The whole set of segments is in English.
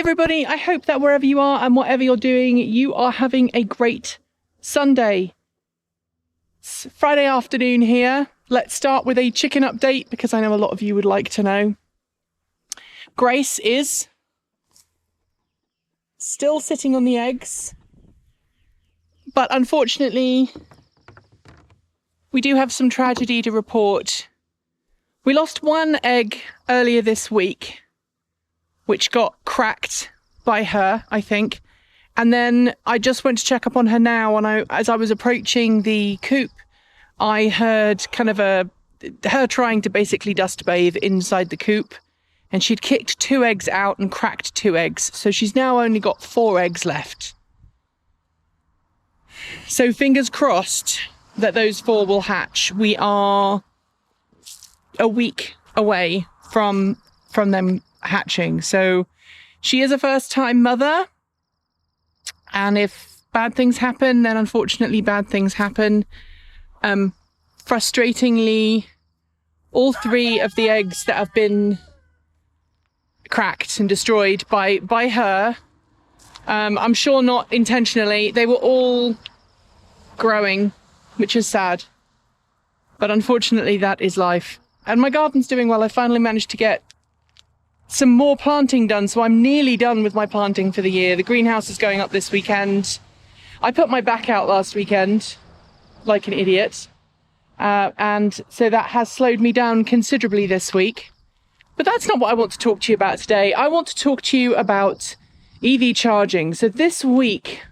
everybody. I hope that wherever you are and whatever you're doing, you are having a great Sunday. It's Friday afternoon here. Let's start with a chicken update because I know a lot of you would like to know. Grace is still sitting on the eggs, but unfortunately, we do have some tragedy to report. We lost one egg earlier this week, which got cracked by her, I think. And then I just went to check up on her now, and as I was approaching the coop, I heard kind of her trying to basically dust bathe inside the coop, and she'd kicked 2 eggs out and cracked 2 eggs. So she's now only got 4 eggs left. So fingers crossed that those 4 will hatch. We are a week away from them hatching. So she is a first-time mother. And if bad things happen, then unfortunately bad things happen. Frustratingly, all 3 of the eggs that have been cracked and destroyed by her, I'm sure not intentionally, they were all growing, which is sad. But unfortunately, that is life. And my garden's doing well. I finally managed to get some more planting done, so I'm nearly done with my planting for the year. The greenhouse is going up this weekend. I put my back out last weekend, like an idiot. And so that has slowed me down considerably this week. But that's not what I want to talk to you about today. I want to talk to you about EV charging. So this week,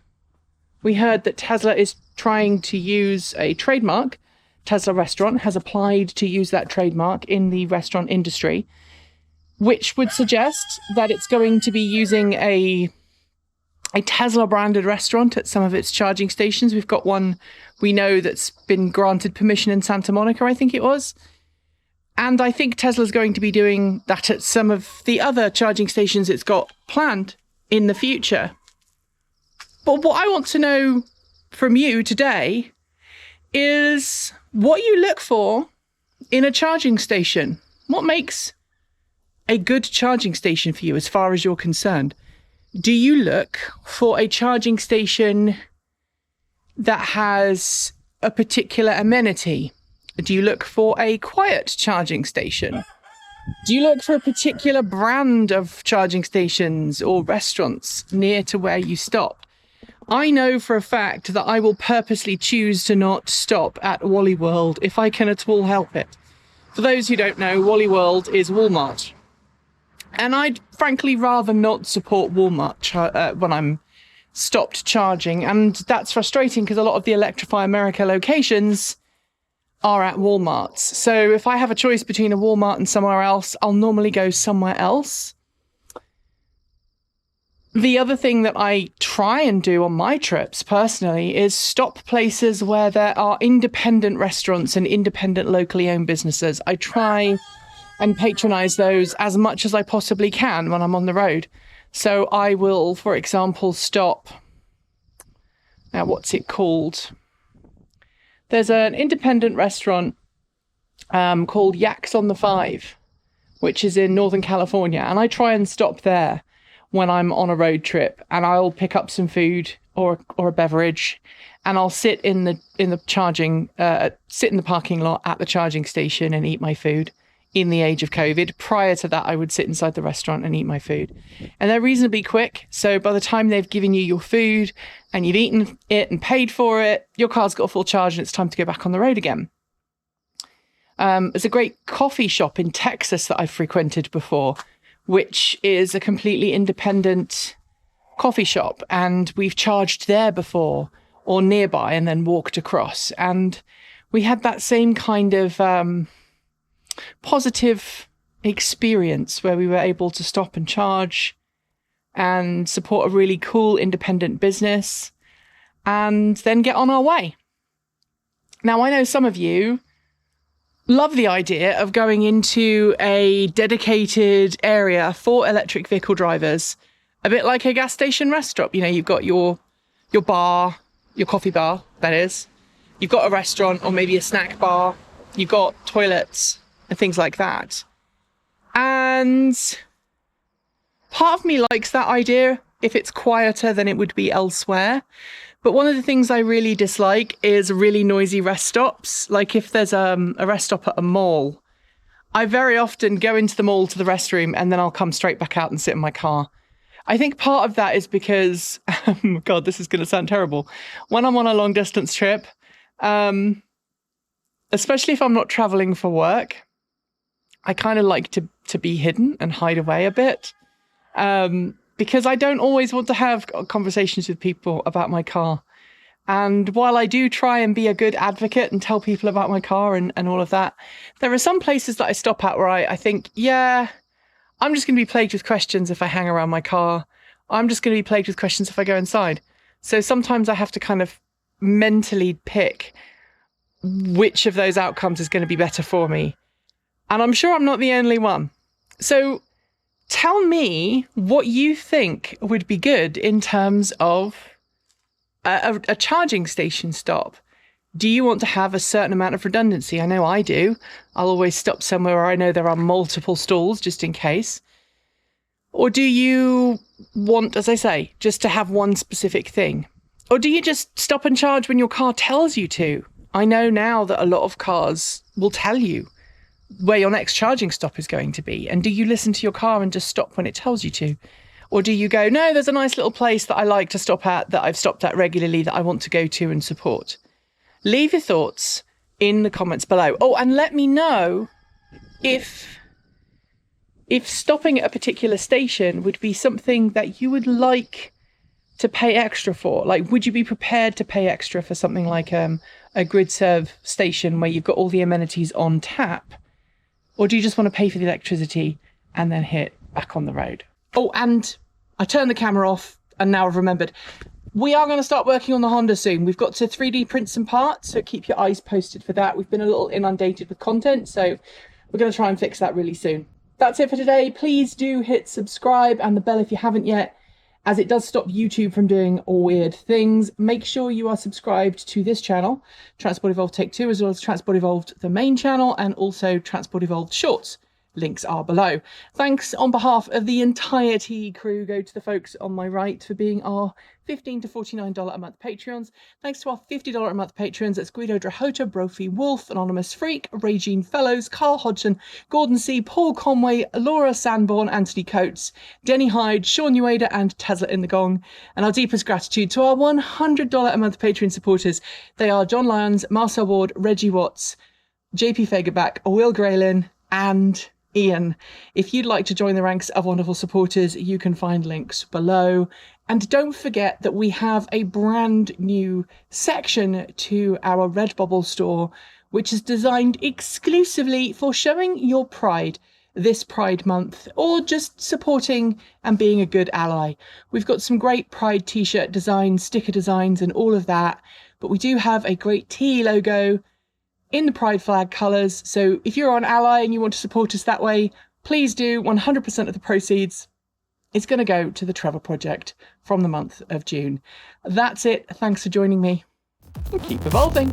we heard that Tesla is trying to use a trademark. Tesla Restaurant has applied to use that trademark in the restaurant industry, which would suggest that it's going to be using a Tesla branded restaurant at some of its charging stations. We've got one we know that's been granted permission in Santa Monica, I think it was. And I think Tesla's going to be doing that at some of the other charging stations it's got planned in the future. But what I want to know from you today is what you look for in a charging station. What makes a good charging station for you as far as you're concerned? Do you look for a charging station that has a particular amenity? Do you look for a quiet charging station? Do you look for a particular brand of charging stations or restaurants near to where you stop? I know for a fact that I will purposely choose to not stop at Wally World if I can at all help it. For those who don't know, Wally World is Walmart. And I'd frankly rather not support Walmart when I'm stopped charging. And that's frustrating because a lot of the Electrify America locations are at Walmarts. So if I have a choice between a Walmart and somewhere else, I'll normally go somewhere else. The other thing that I try and do on my trips personally is stop places where there are independent restaurants and independent locally owned businesses. I try and patronize those as much as I possibly can when I'm on the road. So I will, for example, stop. Now, what's it called? There's an independent restaurant called Yaks on the Five, which is in Northern California. And I try and stop there when I'm on a road trip, and I'll pick up some food or a beverage, and I'll sit in the parking lot at the charging station and eat my food. In the age of COVID, prior to that, I would sit inside the restaurant and eat my food, and they're reasonably quick. So by the time they've given you your food and you've eaten it and paid for it, your car's got a full charge and it's time to go back on the road again. There's a great coffee shop in Texas that I've frequented before, which is a completely independent coffee shop. And we've charged there before or nearby and then walked across. And we had that same kind of positive experience where we were able to stop and charge and support a really cool independent business and then get on our way. Now, I know some of you love the idea of going into a dedicated area for electric vehicle drivers, a bit like a gas station rest stop. You know, you've got your bar, your coffee bar, that is. You've got a restaurant or maybe a snack bar. You've got toilets and things like that. And Part of me likes that idea. If it's quieter than it would be elsewhere. But one of the things I really dislike is really noisy rest stops. Like if there's a rest stop at a mall, I very often go into the mall to the restroom and then I'll come straight back out and sit in my car. I think part of that is because, God, this is going to sound terrible. When I'm on a long distance trip, especially if I'm not traveling for work, I kind of like to be hidden and hide away a bit. Because I don't always want to have conversations with people about my car. And while I do try and be a good advocate and tell people about my car and all of that, there are some places that I stop at where I think, yeah, I'm just going to be plagued with questions if I hang around my car. I'm just going to be plagued with questions if I go inside. So sometimes I have to kind of mentally pick which of those outcomes is going to be better for me. And I'm sure I'm not the only one. So tell me what you think would be good in terms of a charging station stop. Do you want to have a certain amount of redundancy? I know I do. I'll always stop somewhere where I know there are multiple stalls just in case. Or do you want, as I say, just to have one specific thing? Or do you just stop and charge when your car tells you to? I know now that a lot of cars will tell you where your next charging stop is going to be. And do you listen to your car and just stop when it tells you to? Or do you go, no, there's a nice little place that I like to stop at, that I've stopped at regularly, that I want to go to and support? Leave your thoughts in the comments below. Oh, and let me know if stopping at a particular station would be something that you would like to pay extra for. Like, would you be prepared to pay extra for something like a grid serve station where you've got all the amenities on tap? Or do you just want to pay for the electricity and then hit back on the road? Oh, and I turned the camera off and now I've remembered. We are going to start working on the Honda soon. We've got to 3D print some parts, so keep your eyes posted for that. We've been a little inundated with content, so we're going to try and fix that really soon. That's it for today. Please do hit subscribe and the bell if you haven't yet, as it does stop YouTube from doing weird things. Make sure you are subscribed to this channel, Transport Evolved Take 2, as well as Transport Evolved, the main channel, and also Transport Evolved Shorts. Links are below. Thanks on behalf of the entire TE crew go to the folks on my right for being our $15 to $49 a month Patreons. Thanks to our $50 a month patrons. That's Guido Drahota, Brophy Wolf, Anonymous Freak, Regine Fellows, Carl Hodgson, Gordon C, Paul Conway, Laura Sanborn, Anthony Coates, Denny Hyde, Sean Ueda, and Tesla in the Gong. And our deepest gratitude to our $100 a month Patreon supporters. They are John Lyons, Marcel Ward, Reggie Watts, JP Fagerback, Will Graylin, and Ian. If you'd like to join the ranks of wonderful supporters, you can find links below. And don't forget that we have a brand new section to our Redbubble store, which is designed exclusively for showing your pride this Pride Month, or just supporting and being a good ally. We've got some great Pride t-shirt designs, sticker designs, and all of that. But we do have a great T logo in the Pride flag colours. So if you're an ally and you want to support us that way, please do. 100% of the proceeds is going to go to the Trevor Project from the month of June. That's it. Thanks for joining me. And keep evolving.